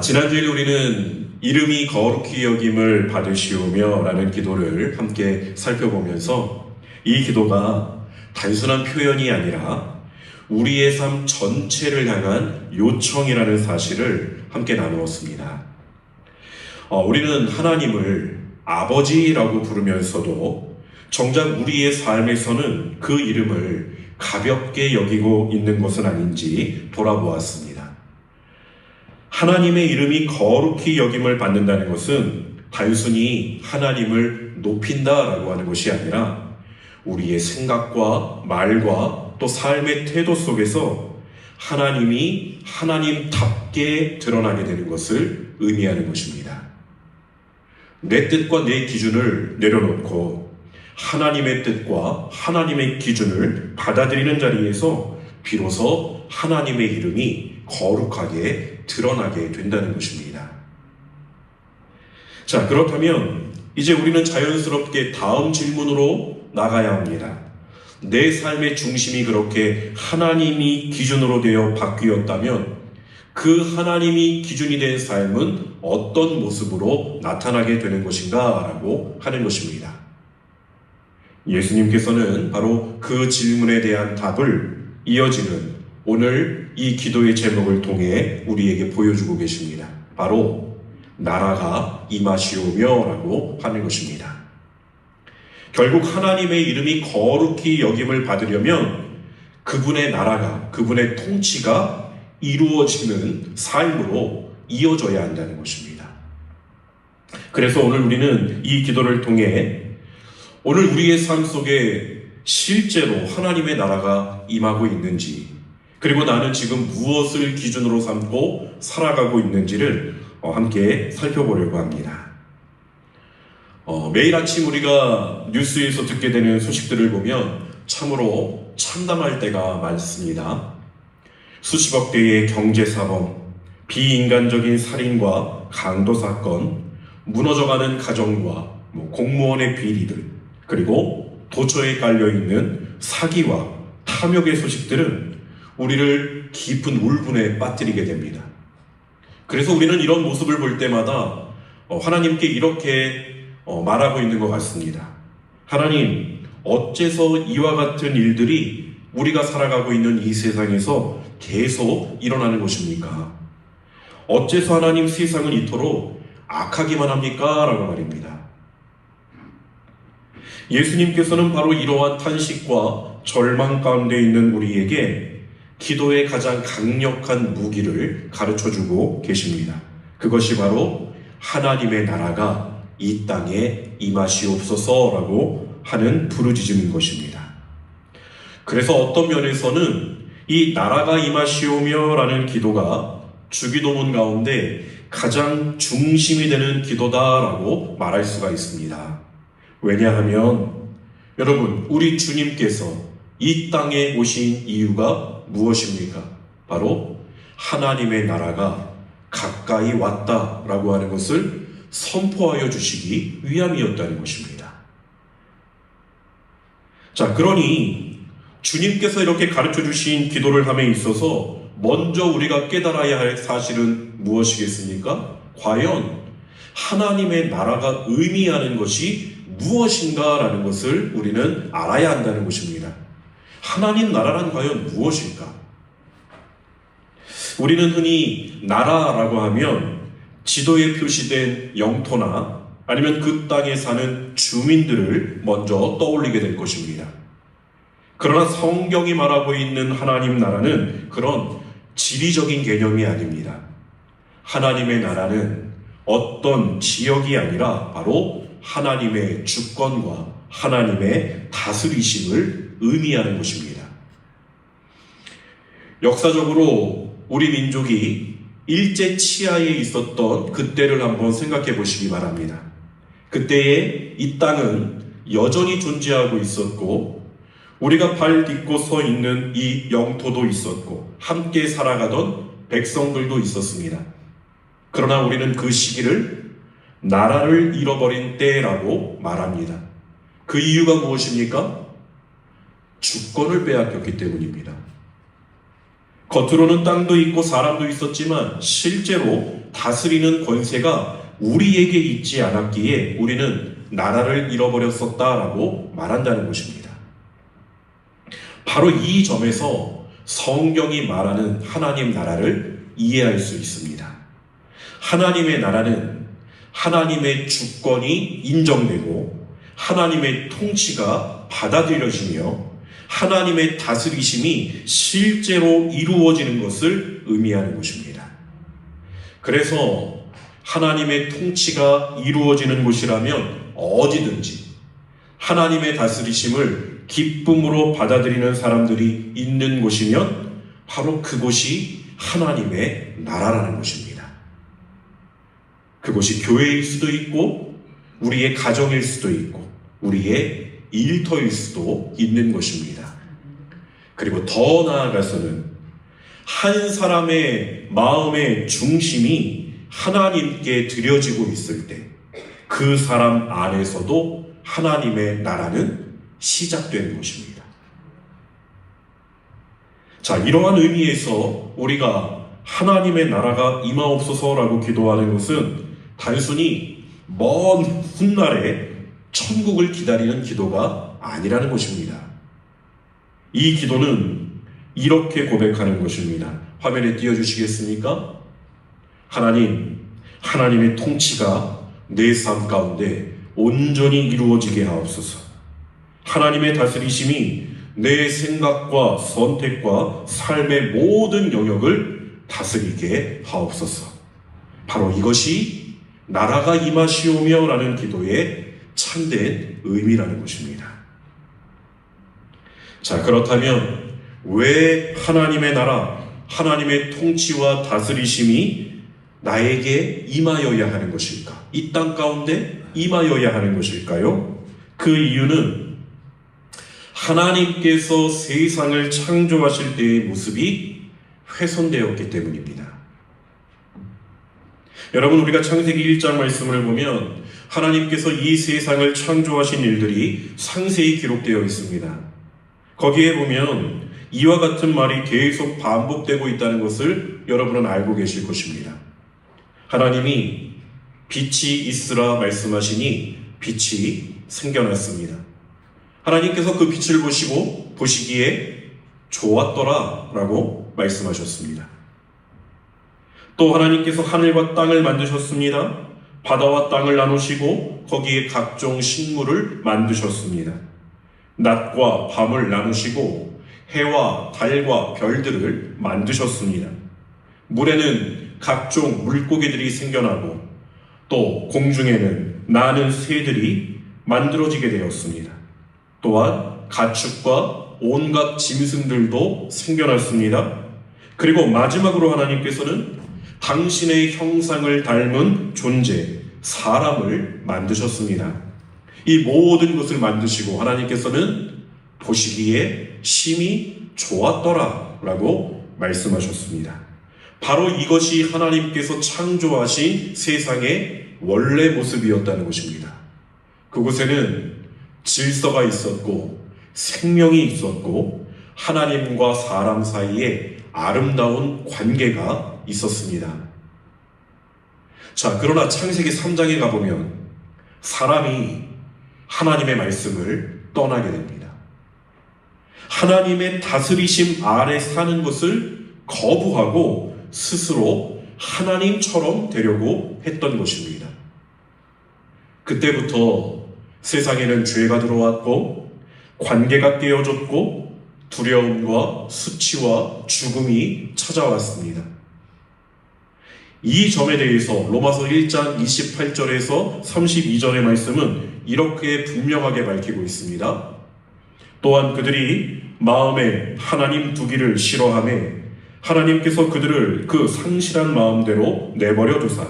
지난주에 우리는 이름이 거룩히 여김을 받으시오며 라는 기도를 함께 살펴보면서 이 기도가 단순한 표현이 아니라 우리의 삶 전체를 향한 요청이라는 사실을 함께 나누었습니다. 우리는 하나님을 아버지라고 부르면서도 정작 우리의 삶에서는 그 이름을 가볍게 여기고 있는 것은 아닌지 돌아보았습니다. 하나님의 이름이 거룩히 여김을 받는다는 것은 단순히 하나님을 높인다라고 하는 것이 아니라 우리의 생각과 말과 또 삶의 태도 속에서 하나님이 하나님답게 드러나게 되는 것을 의미하는 것입니다. 내 뜻과 내 기준을 내려놓고 하나님의 뜻과 하나님의 기준을 받아들이는 자리에서 비로소 하나님의 이름이 거룩하게 드러나게 된다는 것입니다. 자, 그렇다면 이제 우리는 자연스럽게 다음 질문으로 나가야 합니다. 내 삶의 중심이 그렇게 하나님이 기준으로 되어 바뀌었다면 그 하나님이 기준이 된 삶은 어떤 모습으로 나타나게 되는 것인가 라고 하는 것입니다. 예수님께서는 바로 그 질문에 대한 답을 이어지는 오늘 이 기도의 제목을 통해 우리에게 보여주고 계십니다. 바로 나라가 임하시오며 라고 하는 것입니다. 결국 하나님의 이름이 거룩히 여김을 받으려면 그분의 나라가, 그분의 통치가 이루어지는 삶으로 이어져야 한다는 것입니다. 그래서 오늘 우리는 이 기도를 통해 오늘 우리의 삶 속에 실제로 하나님의 나라가 임하고 있는지, 그리고 나는 지금 무엇을 기준으로 삼고 살아가고 있는지를 함께 살펴보려고 합니다. 매일 아침 우리가 뉴스에서 듣게 되는 소식들을 보면 참으로 참담할 때가 많습니다. 수십억 대의 경제사범, 비인간적인 살인과 강도 사건, 무너져가는 가정과 공무원의 비리들, 그리고 도처에 깔려있는 사기와 탐욕의 소식들은 우리를 깊은 울분에 빠뜨리게 됩니다. 그래서 우리는 이런 모습을 볼 때마다 하나님께 이렇게 말하고 있는 것 같습니다. 하나님, 어째서 이와 같은 일들이 우리가 살아가고 있는 이 세상에서 계속 일어나는 것입니까? 어째서 하나님 세상은 이토록 악하기만 합니까? 라고 말입니다. 예수님께서는 바로 이러한 탄식과 절망 가운데 있는 우리에게 기도의 가장 강력한 무기를 가르쳐주고 계십니다. 그것이 바로 하나님의 나라가 이 땅에 임하시옵소서라고 하는 부르짖음인 것입니다. 그래서 어떤 면에서는 이 나라가 임하시오며 라는 기도가 주기도문 가운데 가장 중심이 되는 기도다라고 말할 수가 있습니다. 왜냐하면 여러분, 우리 주님께서 이 땅에 오신 이유가 무엇입니까? 바로 하나님의 나라가 가까이 왔다라고 하는 것을 선포하여 주시기 위함이었다는 것입니다. 자, 그러니 주님께서 이렇게 가르쳐 주신 기도를 함에 있어서 먼저 우리가 깨달아야 할 사실은 무엇이겠습니까? 과연 하나님의 나라가 의미하는 것이 무엇인가라는 것을 우리는 알아야 한다는 것입니다. 하나님 나라란 과연 무엇일까? 우리는 흔히 나라라고 하면 지도에 표시된 영토나 아니면 그 땅에 사는 주민들을 먼저 떠올리게 될 것입니다. 그러나 성경이 말하고 있는 하나님 나라는 그런 지리적인 개념이 아닙니다. 하나님의 나라는 어떤 지역이 아니라 바로 하나님의 주권과 하나님의 다스리심을 의미하는 것입니다. 역사적으로 우리 민족이 일제 치하에 있었던 그때를 한번 생각해 보시기 바랍니다. 그때에 이 땅은 여전히 존재하고 있었고 우리가 발 딛고 서 있는 이 영토도 있었고 함께 살아가던 백성들도 있었습니다. 그러나 우리는 그 시기를 나라를 잃어버린 때라고 말합니다. 그 이유가 무엇입니까? 주권을 빼앗겼기 때문입니다. 겉으로는 땅도 있고 사람도 있었지만 실제로 다스리는 권세가 우리에게 있지 않았기에 우리는 나라를 잃어버렸었다라고 말한다는 것입니다. 바로 이 점에서 성경이 말하는 하나님 나라를 이해할 수 있습니다. 하나님의 나라는 하나님의 주권이 인정되고 하나님의 통치가 받아들여지며 하나님의 다스리심이 실제로 이루어지는 것을 의미하는 것입니다. 그래서 하나님의 통치가 이루어지는 곳이라면 어디든지 하나님의 다스리심을 기쁨으로 받아들이는 사람들이 있는 곳이면 바로 그곳이 하나님의 나라라는 것입니다. 그곳이 교회일 수도 있고 우리의 가정일 수도 있고 우리의 일터일 수도 있는 것입니다. 그리고 더 나아가서는 한 사람의 마음의 중심이 하나님께 드려지고 있을 때 그 사람 안에서도 하나님의 나라는 시작되는 것입니다. 자, 이러한 의미에서 우리가 하나님의 나라가 임하옵소서라고 기도하는 것은 단순히 먼 훗날에 천국을 기다리는 기도가 아니라는 것입니다. 이 기도는 이렇게 고백하는 것입니다. 화면에 띄워주시겠습니까? 하나님, 하나님의 통치가 내 삶 가운데 온전히 이루어지게 하옵소서. 하나님의 다스리심이 내 생각과 선택과 삶의 모든 영역을 다스리게 하옵소서. 바로 이것이 나라가 임하시오며 라는 기도의 참된 의미라는 것입니다. 자, 그렇다면 왜 하나님의 나라, 하나님의 통치와 다스리심이 나에게 임하여야 하는 것일까? 이 땅 가운데 임하여야 하는 것일까요? 그 이유는 하나님께서 세상을 창조하실 때의 모습이 훼손되었기 때문입니다. 여러분, 우리가 창세기 1장 말씀을 보면 하나님께서 이 세상을 창조하신 일들이 상세히 기록되어 있습니다. 거기에 보면 이와 같은 말이 계속 반복되고 있다는 것을 여러분은 알고 계실 것입니다. 하나님이 빛이 있으라 말씀하시니 빛이 생겨났습니다. 하나님께서 그 빛을 보시기에 좋았더라 라고 말씀하셨습니다. 또 하나님께서 하늘과 땅을 만드셨습니다. 바다와 땅을 나누시고 거기에 각종 식물을 만드셨습니다. 낮과 밤을 나누시고 해와 달과 별들을 만드셨습니다. 물에는 각종 물고기들이 생겨나고 또 공중에는 나는 새들이 만들어지게 되었습니다. 또한 가축과 온갖 짐승들도 생겨났습니다. 그리고 마지막으로 하나님께서는 당신의 형상을 닮은 존재, 사람을 만드셨습니다. 이 모든 것을 만드시고 하나님께서는 보시기에 심히 좋았더라 라고 말씀하셨습니다. 바로 이것이 하나님께서 창조하신 세상의 원래 모습이었다는 것입니다. 그곳에는 질서가 있었고 생명이 있었고 하나님과 사람 사이에 아름다운 관계가 있었습니다. 자, 그러나 창세기 3장에 가보면 사람이 하나님의 말씀을 떠나게 됩니다. 하나님의 다스리심 아래 사는 것을 거부하고 스스로 하나님처럼 되려고 했던 것입니다. 그때부터 세상에는 죄가 들어왔고 관계가 깨어졌고 두려움과 수치와 죽음이 찾아왔습니다. 이 점에 대해서 로마서 1장 28절에서 32절의 말씀은 이렇게 분명하게 밝히고 있습니다. 또한 그들이 마음에 하나님 두기를 싫어하며 하나님께서 그들을 그 상실한 마음대로 내버려 두사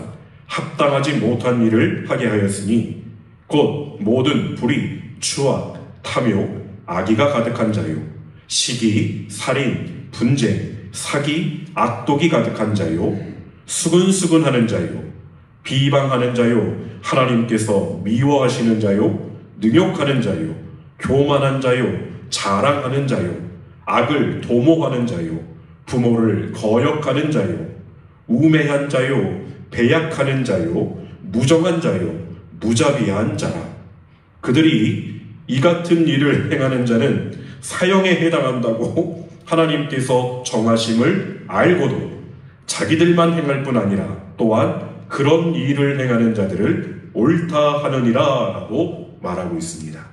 합당하지 못한 일을 하게 하였으니 곧 모든 불의, 추악, 탐욕, 악의가 가득한 자요 시기, 살인, 분쟁, 사기, 악독이 가득한 자요 수근수근하는 자요 비방하는 자요 하나님께서 미워하시는 자요 능욕하는 자요 교만한 자요 자랑하는 자요 악을 도모하는 자요 부모를 거역하는 자요, 우매한 자요, 배약하는 자요, 무정한 자요, 무자비한 자라. 그들이 이 같은 일을 행하는 자는 사형에 해당한다고 하나님께서 정하심을 알고도 자기들만 행할 뿐 아니라 또한 그런 일을 행하는 자들을 옳다 하느니라 라고 말하고 있습니다.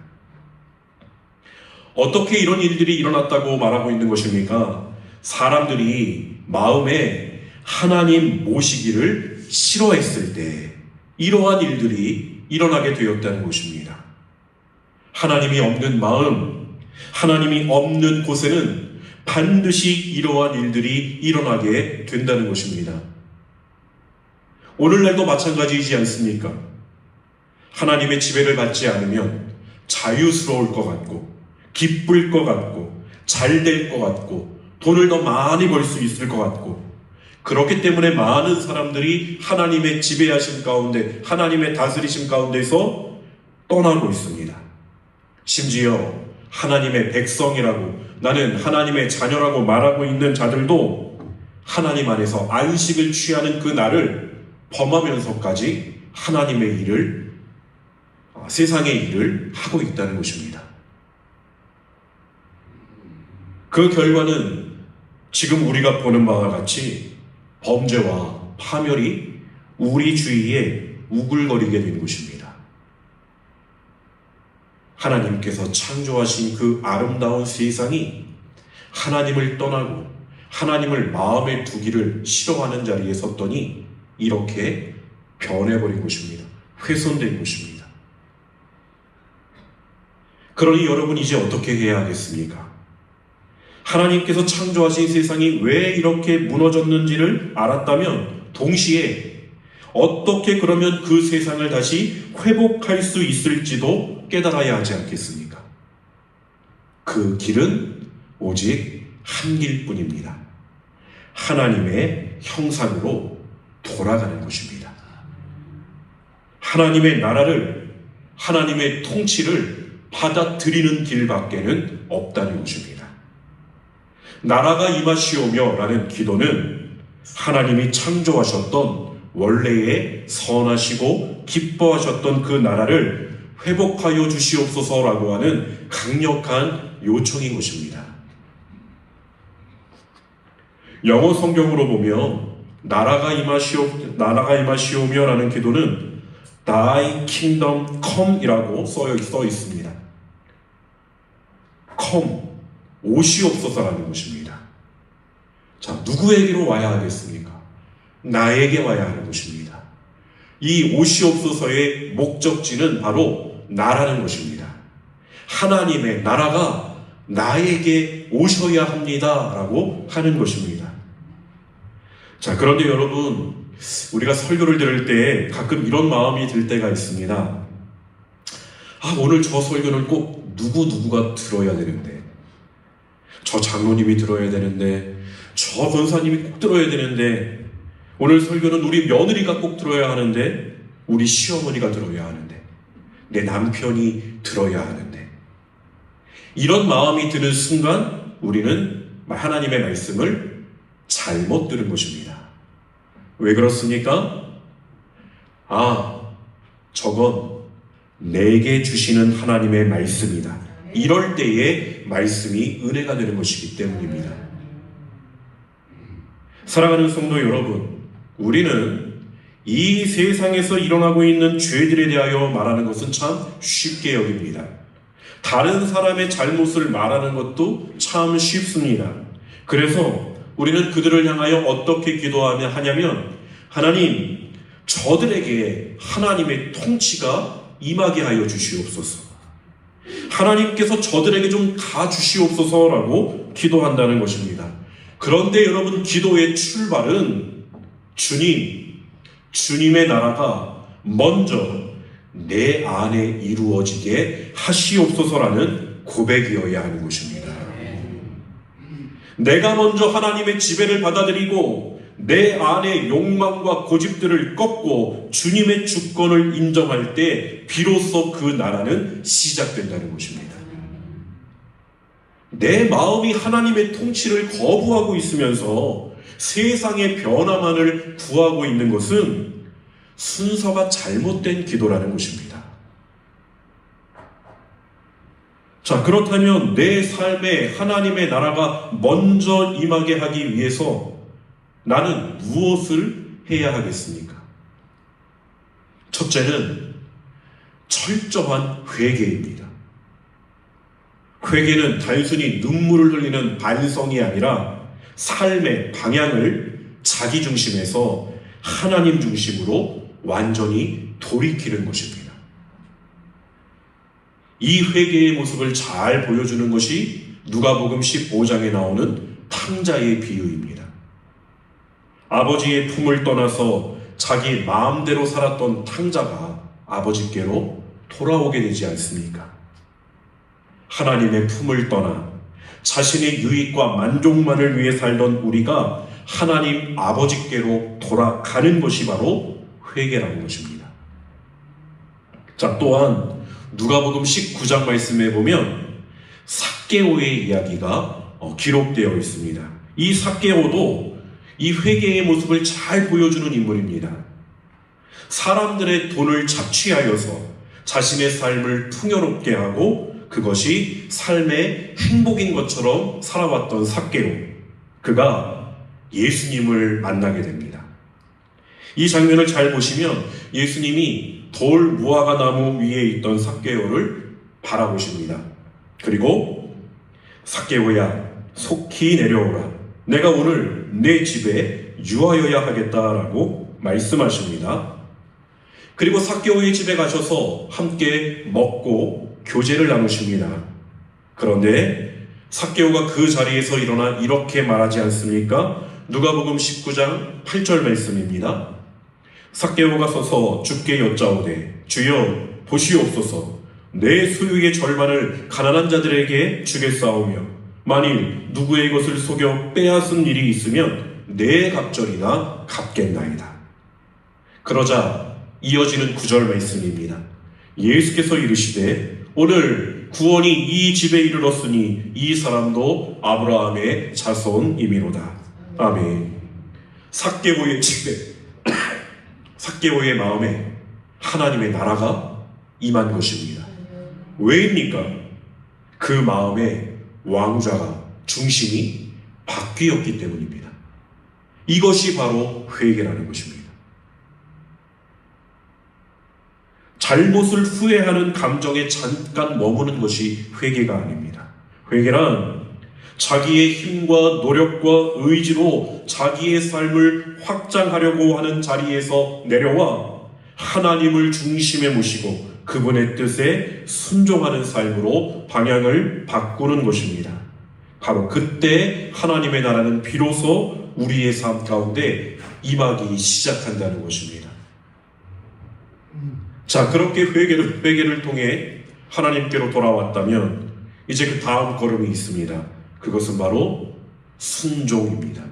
어떻게 이런 일들이 일어났다고 말하고 있는 것입니까? 사람들이 마음에 하나님 모시기를 싫어했을 때 이러한 일들이 일어나게 되었다는 것입니다. 하나님이 없는 마음, 하나님이 없는 곳에는 반드시 이러한 일들이 일어나게 된다는 것입니다. 오늘날도 마찬가지이지 않습니까? 하나님의 지배를 받지 않으면 자유스러울 것 같고 기쁠 것 같고 잘 될 것 같고 돈을 더 많이 벌 수 있을 것 같고, 그렇기 때문에 많은 사람들이 하나님의 지배하심 가운데, 하나님의 다스리심 가운데서 떠나고 있습니다. 심지어 하나님의 백성이라고, 나는 하나님의 자녀라고 말하고 있는 자들도 하나님 안에서 안식을 취하는 그 날을 범하면서까지 하나님의 일을, 세상의 일을 하고 있다는 것입니다. 그 결과는 지금 우리가 보는 바와 같이 범죄와 파멸이 우리 주위에 우글거리게 된 것입니다. 하나님께서 창조하신 그 아름다운 세상이 하나님을 떠나고 하나님을 마음에 두기를 싫어하는 자리에 섰더니 이렇게 변해버린 것입니다. 훼손된 것입니다. 그러니 여러분, 이제 어떻게 해야 하겠습니까? 하나님께서 창조하신 세상이 왜 이렇게 무너졌는지를 알았다면 동시에 어떻게 그러면 그 세상을 다시 회복할 수 있을지도 깨달아야 하지 않겠습니까? 그 길은 오직 한 길뿐입니다. 하나님의 형상으로 돌아가는 것입니다. 하나님의 나라를, 하나님의 통치를 받아들이는 길밖에는 없다는 것입니다. 나라가 임하시오며 라는 기도는 하나님이 창조하셨던 원래의 선하시고 기뻐하셨던 그 나라를 회복하여 주시옵소서라고 하는 강력한 요청인 것입니다. 영어 성경으로 보면 나라가 임하시오며 라는 기도는 Thy kingdom come 이라고 써 있습니다. come, 오시옵소서라는 것입니다. 자, 누구에게로 와야 하겠습니까? 나에게 와야 하는 것입니다. 이 오시옵소서의 목적지는 바로 나라는 것입니다. 하나님의 나라가 나에게 오셔야 합니다 라고 하는 것입니다. 자, 그런데 여러분, 우리가 설교를 들을 때 가끔 이런 마음이 들 때가 있습니다. 오늘 저 설교는 꼭 누구가 들어야 되는데, 저 장로님이 들어야 되는데, 저 권사님이 꼭 들어야 되는데, 오늘 설교는 우리 며느리가 꼭 들어야 하는데, 우리 시어머니가 들어야 하는데, 내 남편이 들어야 하는데, 이런 마음이 드는 순간 우리는 하나님의 말씀을 잘못 들은 것입니다. 왜 그렇습니까? 저건 내게 주시는 하나님의 말씀이다. 이럴 때에 말씀이 은혜가 되는 것이기 때문입니다. 사랑하는 성도 여러분, 우리는 이 세상에서 일어나고 있는 죄들에 대하여 말하는 것은 참 쉽게 여깁니다. 다른 사람의 잘못을 말하는 것도 참 쉽습니다. 그래서 우리는 그들을 향하여 어떻게 기도하냐면, 하나님, 저들에게 하나님의 통치가 임하게 하여 주시옵소서. 하나님께서 저들에게 좀 가주시옵소서라고 기도한다는 것입니다. 그런데 여러분, 기도의 출발은 주님의 나라가 먼저 내 안에 이루어지게 하시옵소서라는 고백이어야 하는 것입니다. 내가 먼저 하나님의 지배를 받아들이고 내 안의 욕망과 고집들을 꺾고 주님의 주권을 인정할 때 비로소 그 나라는 시작된다는 것입니다. 내 마음이 하나님의 통치를 거부하고 있으면서 세상의 변화만을 구하고 있는 것은 순서가 잘못된 기도라는 것입니다. 자, 그렇다면 내 삶에 하나님의 나라가 먼저 임하게 하기 위해서 나는 무엇을 해야 하겠습니까? 첫째는 철저한 회개입니다. 회개는 단순히 눈물을 흘리는 반성이 아니라 삶의 방향을 자기 중심에서 하나님 중심으로 완전히 돌이키는 것입니다. 이 회개의 모습을 잘 보여주는 것이 누가복음 15장에 나오는 탕자의 비유입니다. 아버지의 품을 떠나서 자기 마음대로 살았던 탕자가 아버지께로 돌아오게 되지 않습니까? 하나님의 품을 떠나 자신의 유익과 만족만을 위해 살던 우리가 하나님 아버지께로 돌아가는 것이 바로 회개라는 것입니다. 자, 또한 누가복음 19장 말씀에 보면 삭개오의 이야기가 기록되어 있습니다. 이 삭개오도 이 회개의 모습을 잘 보여주는 인물입니다. 사람들의 돈을 착취하여서 자신의 삶을 풍요롭게 하고 그것이 삶의 행복인 것처럼 살아왔던 삭개오, 그가 예수님을 만나게 됩니다. 이 장면을 잘 보시면 예수님이 돌 무화과 나무 위에 있던 삭개오를 바라보십니다. 그리고 삭개오야, 속히 내려오라. 내가 오늘 내 집에 유하여야 하겠다라고 말씀하십니다. 그리고 삭개오의 집에 가셔서 함께 먹고 교제를 나누십니다. 그런데 삭개오가 그 자리에서 일어나 이렇게 말하지 않습니까? 누가복음 19장 8절 말씀입니다. 삭개오가 서서 주께 여짜오되 주여 보시옵소서, 내 소유의 절반을 가난한 자들에게 주겠사오며 만일 누구의 것을 속여 빼앗은 일이 있으면 내 갑절이나 갚겠나이다. 그러자 이어지는 9절 말씀입니다. 예수께서 이르시되 오늘 구원이 이 집에 이르렀으니 이 사람도 아브라함의 자손이미로다. 아멘. 삭개오의 집에 삭개오의 마음에 하나님의 나라가 임한 것입니다. 왜입니까? 그 마음에 왕좌가 중심이 바뀌었기 때문입니다. 이것이 바로 회개라는 것입니다. 잘못을 후회하는 감정에 잠깐 머무는 것이 회개가 아닙니다. 회개란 자기의 힘과 노력과 의지로 자기의 삶을 확장하려고 하는 자리에서 내려와 하나님을 중심에 모시고 그분의 뜻에 순종하는 삶으로 방향을 바꾸는 것입니다. 바로 그때 하나님의 나라는 비로소 우리의 삶 가운데 임하기 시작한다는 것입니다. 자, 그렇게 회개를 통해 하나님께로 돌아왔다면 이제 그 다음 걸음이 있습니다. 그것은 바로 순종입니다.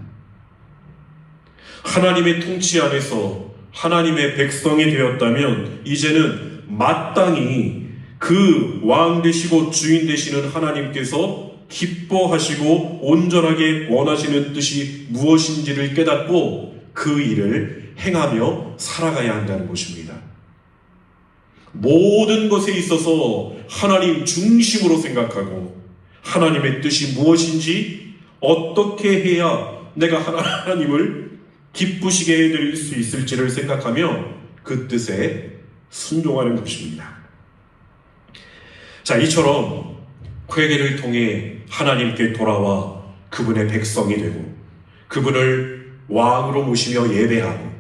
하나님의 통치 안에서 하나님의 백성이 되었다면 이제는 마땅히 그 왕 되시고 주인 되시는 하나님께서 기뻐하시고 온전하게 원하시는 뜻이 무엇인지를 깨닫고 그 일을 행하며 살아가야 한다는 것입니다. 모든 것에 있어서 하나님 중심으로 생각하고 하나님의 뜻이 무엇인지 어떻게 해야 내가 하나님을 기쁘시게 해드릴 수 있을지를 생각하며 그 뜻에 순종하는 것입니다. 자, 이처럼 회개를 통해 하나님께 돌아와 그분의 백성이 되고 그분을 왕으로 모시며 예배하고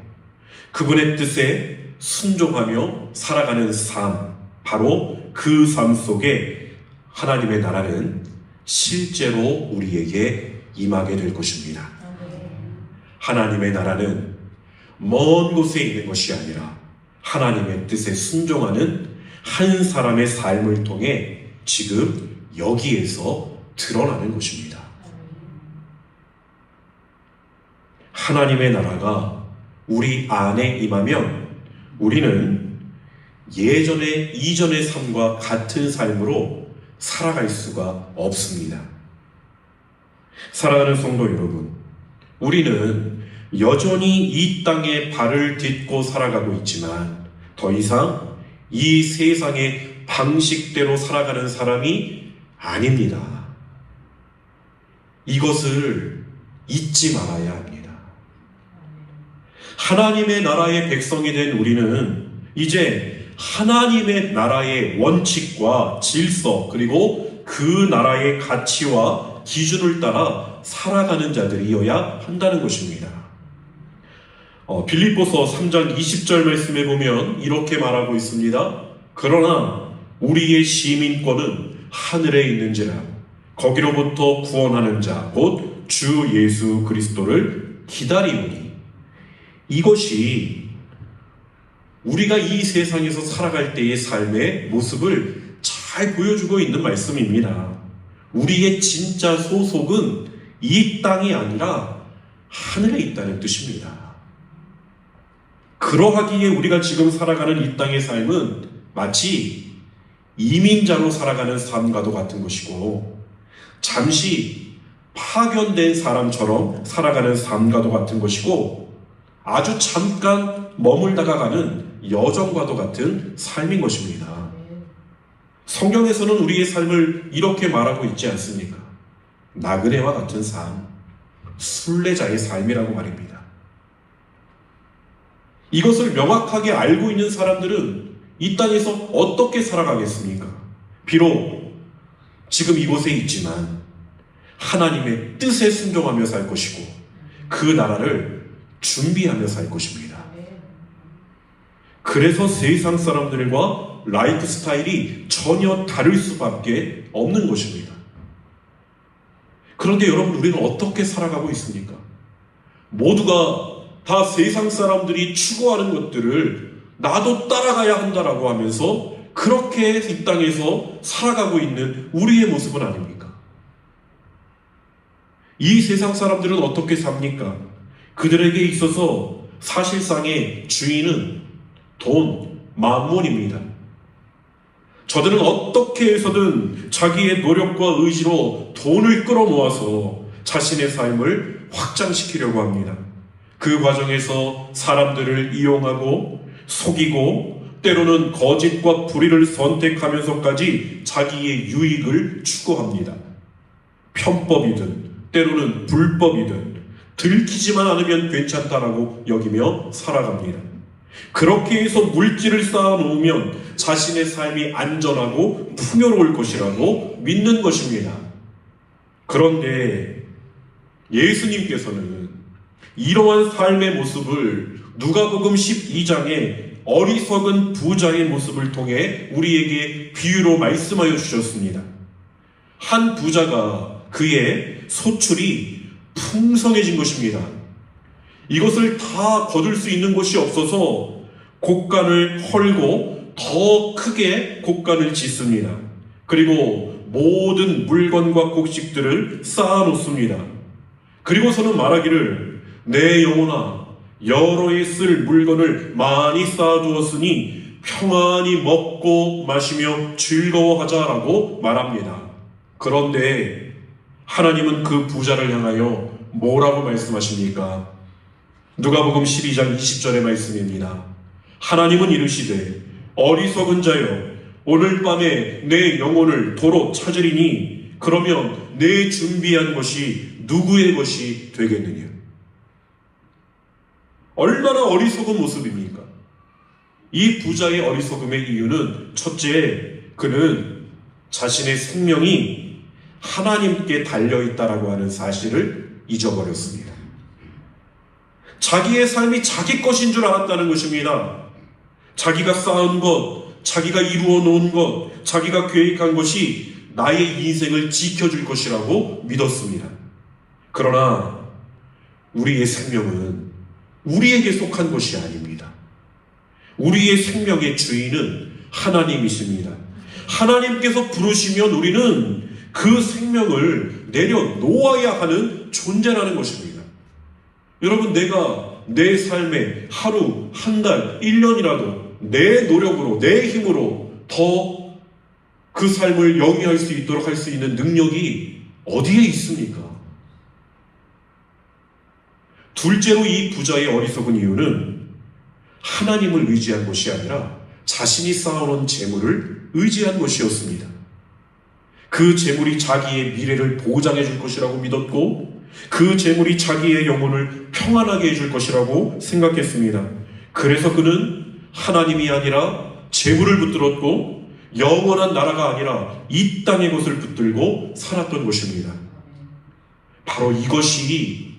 그분의 뜻에 순종하며 살아가는 삶, 바로 그 삶 속에 하나님의 나라는 실제로 우리에게 임하게 될 것입니다. 하나님의 나라는 먼 곳에 있는 것이 아니라 하나님의 뜻에 순종하는 한 사람의 삶을 통해 지금 여기에서 드러나는 것입니다. 하나님의 나라가 우리 안에 임하면 우리는 이전의 삶과 같은 삶으로 살아갈 수가 없습니다. 사랑하는 성도 여러분, 우리는 여전히 이 땅에 발을 딛고 살아가고 있지만 더 이상 이 세상의 방식대로 살아가는 사람이 아닙니다. 이것을 잊지 말아야 합니다. 하나님의 나라의 백성이 된 우리는 이제 하나님의 나라의 원칙과 질서 그리고 그 나라의 가치와 기준을 따라 살아가는 자들이어야 한다는 것입니다. 빌립보서 3장 20절 말씀에 보면 이렇게 말하고 있습니다. 그러나 우리의 시민권은 하늘에 있는지라 거기로부터 구원하는 자 곧 주 예수 그리스도를 기다리오니. 이것이 우리가 이 세상에서 살아갈 때의 삶의 모습을 잘 보여주고 있는 말씀입니다. 우리의 진짜 소속은 이 땅이 아니라 하늘에 있다는 뜻입니다. 그러하기에 우리가 지금 살아가는 이 땅의 삶은 마치 이민자로 살아가는 삶과도 같은 것이고 잠시 파견된 사람처럼 살아가는 삶과도 같은 것이고 아주 잠깐 머물다가 가는 여정과도 같은 삶인 것입니다. 성경에서는 우리의 삶을 이렇게 말하고 있지 않습니까? 나그네와 같은 삶, 순례자의 삶이라고 말입니다. 이것을 명확하게 알고 있는 사람들은 이 땅에서 어떻게 살아가겠습니까? 비록 지금 이곳에 있지만 하나님의 뜻에 순종하며 살 것이고 그 나라를 준비하며 살 것입니다. 그래서 세상 사람들과 라이프 스타일이 전혀 다를 수밖에 없는 것입니다. 그런데 여러분, 우리는 어떻게 살아가고 있습니까? 모두가 다 세상 사람들이 추구하는 것들을 나도 따라가야 한다라고 하면서 그렇게 이 땅에서 살아가고 있는 우리의 모습은 아닙니까? 이 세상 사람들은 어떻게 삽니까? 그들에게 있어서 사실상의 주인은 돈, 만몬입니다. 저들은 어떻게 해서든 자기의 노력과 의지로 돈을 끌어모아서 자신의 삶을 확장시키려고 합니다. 그 과정에서 사람들을 이용하고 속이고 때로는 거짓과 불의를 선택하면서까지 자기의 유익을 추구합니다. 편법이든 때로는 불법이든 들키지만 않으면 괜찮다라고 여기며 살아갑니다. 그렇게 해서 물질을 쌓아놓으면 자신의 삶이 안전하고 풍요로울 것이라고 믿는 것입니다. 그런데 예수님께서는 이러한 삶의 모습을 누가복음 12장에 어리석은 부자의 모습을 통해 우리에게 비유로 말씀하여 주셨습니다. 한 부자가 그의 소출이 풍성해진 것입니다. 이것을 다 거둘 수 있는 곳이 없어서 곡간을 헐고 더 크게 곡간을 짓습니다. 그리고 모든 물건과 곡식들을 쌓아놓습니다. 그리고서는 말하기를 내 영혼아 여러 해 쓸 물건을 많이 쌓아두었으니 평안히 먹고 마시며 즐거워하자라고 말합니다. 그런데 하나님은 그 부자를 향하여 뭐라고 말씀하십니까? 누가복음 12장 20절의 말씀입니다. 하나님은 이르시되 어리석은 자여 오늘 밤에 내 영혼을 도로 찾으리니 그러면 내 준비한 것이 누구의 것이 되겠느냐? 얼마나 어리석은 모습입니까? 이 부자의 어리석음의 이유는 첫째, 그는 자신의 생명이 하나님께 달려있다라고 하는 사실을 잊어버렸습니다. 자기의 삶이 자기 것인 줄 알았다는 것입니다. 자기가 쌓은 것, 자기가 이루어 놓은 것, 자기가 계획한 것이 나의 인생을 지켜줄 것이라고 믿었습니다. 그러나 우리의 생명은 우리에게 속한 것이 아닙니다. 우리의 생명의 주인은 하나님이십니다. 하나님께서 부르시면 우리는 그 생명을 내려놓아야 하는 존재라는 것입니다. 여러분, 내가 내 삶에 하루, 한 달, 1년이라도 내 노력으로, 내 힘으로 더 그 삶을 영위할 수 있도록 할 수 있는 능력이 어디에 있습니까? 둘째로 이 부자의 어리석은 이유는 하나님을 의지한 것이 아니라 자신이 쌓아놓은 재물을 의지한 것이었습니다. 그 재물이 자기의 미래를 보장해 줄 것이라고 믿었고 그 재물이 자기의 영혼을 평안하게 해줄 것이라고 생각했습니다. 그래서 그는 하나님이 아니라 재물을 붙들었고 영원한 나라가 아니라 이 땅의 것을 붙들고 살았던 것입니다. 바로 이것이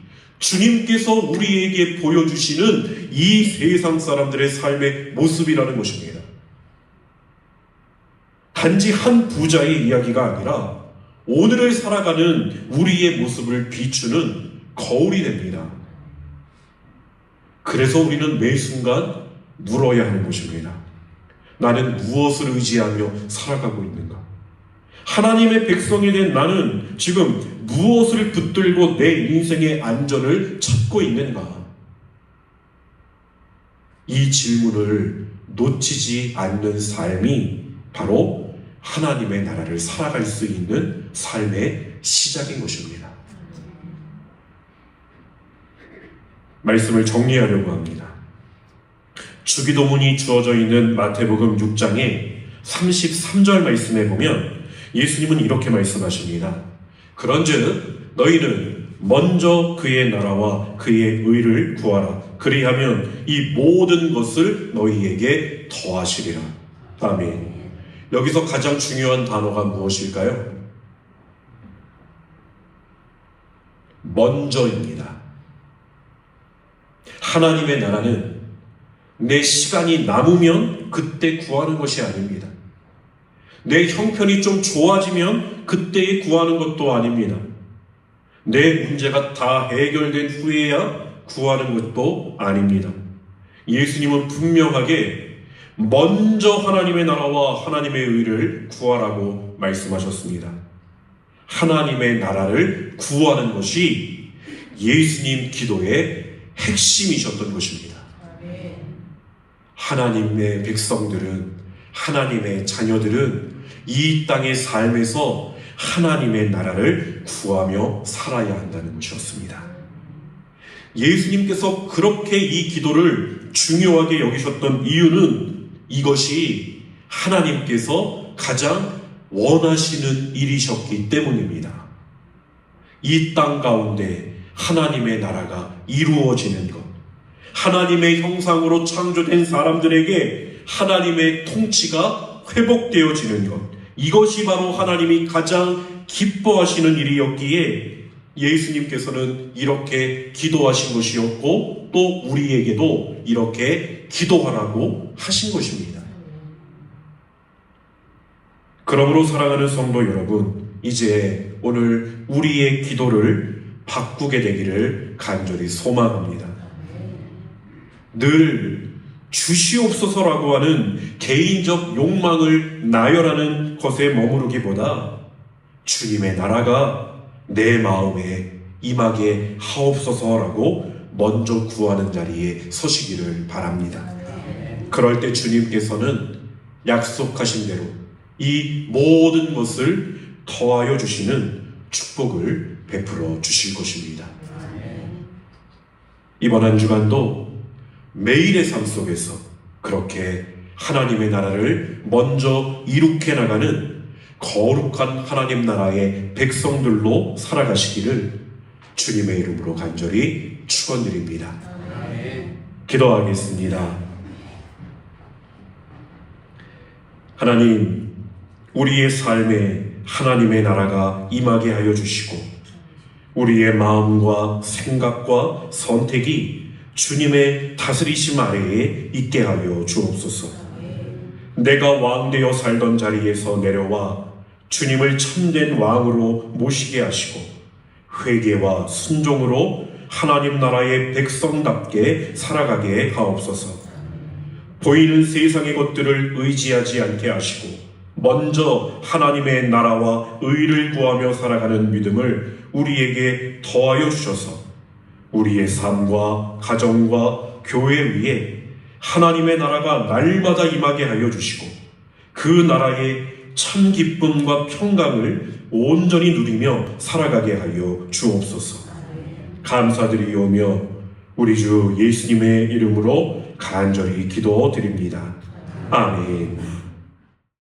주님께서 우리에게 보여주시는 이 세상 사람들의 삶의 모습이라는 것입니다. 단지 한 부자의 이야기가 아니라 오늘을 살아가는 우리의 모습을 비추는 거울이 됩니다. 그래서 우리는 매 순간 물어야 하는 것입니다. 나는 무엇을 의지하며 살아가고 있는가? 하나님의 백성이 된 나는 지금 무엇을 붙들고 내 인생의 안전을 찾고 있는가? 이 질문을 놓치지 않는 삶이 바로 하나님의 나라를 살아갈 수 있는 삶의 시작인 것입니다. 말씀을 정리하려고 합니다. 주기도문이 주어져 있는 마태복음 6장의 33절 말씀에 보면 예수님은 이렇게 말씀하십니다. 그런즉 너희는 먼저 그의 나라와 그의 의를 구하라. 그리하면 이 모든 것을 너희에게 더하시리라. 아멘. 여기서 가장 중요한 단어가 무엇일까요? 먼저입니다. 하나님의 나라는 내 시간이 남으면 그때 구하는 것이 아닙니다. 내 형편이 좀 좋아지면 그때에 구하는 것도 아닙니다. 내 문제가 다 해결된 후에야 구하는 것도 아닙니다. 예수님은 분명하게 먼저 하나님의 나라와 하나님의 의를 구하라고 말씀하셨습니다. 하나님의 나라를 구하는 것이 예수님 기도의 핵심이셨던 것입니다. 하나님의 백성들은, 하나님의 자녀들은 이 땅의 삶에서 하나님의 나라를 구하며 살아야 한다는 것이었습니다. 예수님께서 그렇게 이 기도를 중요하게 여기셨던 이유는 이것이 하나님께서 가장 원하시는 일이셨기 때문입니다. 이 땅 가운데 하나님의 나라가 이루어지는 것, 하나님의 형상으로 창조된 사람들에게 하나님의 통치가 회복되어지는 것, 이것이 바로 하나님이 가장 기뻐하시는 일이었기에 예수님께서는 이렇게 기도하신 것이었고 또 우리에게도 이렇게 기도하라고 하신 것입니다. 그러므로 사랑하는 성도 여러분, 이제 오늘 우리의 기도를 바꾸게 되기를 간절히 소망합니다. 늘 주시옵소서라고 하는 개인적 욕망을 나열하는 것에 머무르기보다 주님의 나라가 내 마음에 임하게 하옵소서라고 먼저 구하는 자리에 서시기를 바랍니다. 그럴 때 주님께서는 약속하신 대로 이 모든 것을 더하여 주시는 축복을 베풀어 주실 것입니다. 이번 한 주간도 매일의 삶 속에서 그렇게 하나님의 나라를 먼저 이룩해 나가는 거룩한 하나님 나라의 백성들로 살아가시기를 주님의 이름으로 간절히 축원드립니다. 기도하겠습니다. 하나님, 우리의 삶에 하나님의 나라가 임하게 하여 주시고 우리의 마음과 생각과 선택이 주님의 다스리심 아래에 있게 하여 주옵소서. 내가 왕되어 살던 자리에서 내려와 주님을 참된 왕으로 모시게 하시고 회개와 순종으로 하나님 나라의 백성답게 살아가게 하옵소서. 보이는 세상의 것들을 의지하지 않게 하시고 먼저 하나님의 나라와 의를 구하며 살아가는 믿음을 우리에게 더하여 주셔서 우리의 삶과 가정과 교회 위에 하나님의 나라가 날마다 임하게 하여 주시고 그 나라의 참 기쁨과 평강을 온전히 누리며 살아가게 하여 주옵소서. 감사드리오며 우리 주 예수님의 이름으로 간절히 기도드립니다. 아멘.